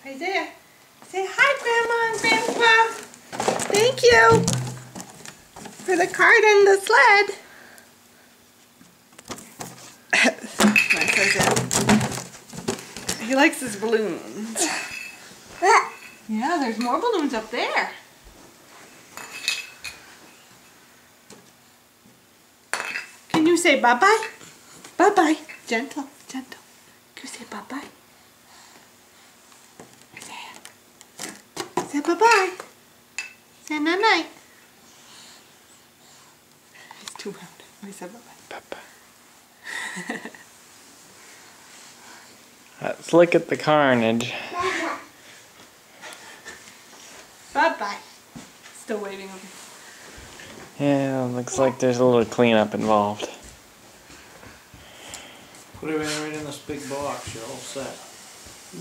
Isaiah, say hi, Grandma and Grandpa. Thank you for the card and the sled. He likes his balloons. Yeah, there's more balloons up there. Can you say bye-bye? Bye-bye. Gentle, gentle. Can you say bye-bye? Say bye-bye. Say night-night. It's too loud. Let me say bye-bye. Bye-bye. Let's look at the carnage. Bye-bye. Still waiting over here. Yeah, looks like there's a little cleanup involved. Put everything right in this big box, you're all set.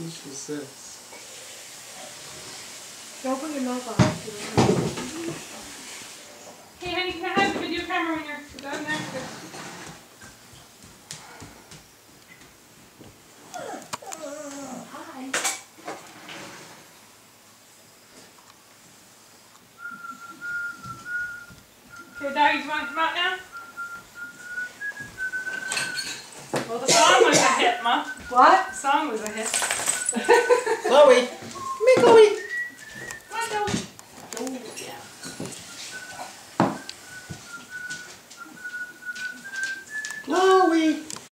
This is this. Don't put your mouth on it. Hey honey, can I have the video camera when you're done there? Hi. Okay, Dad, you want to come out now? Well, the song was a hit, Ma. What? The song was a hit.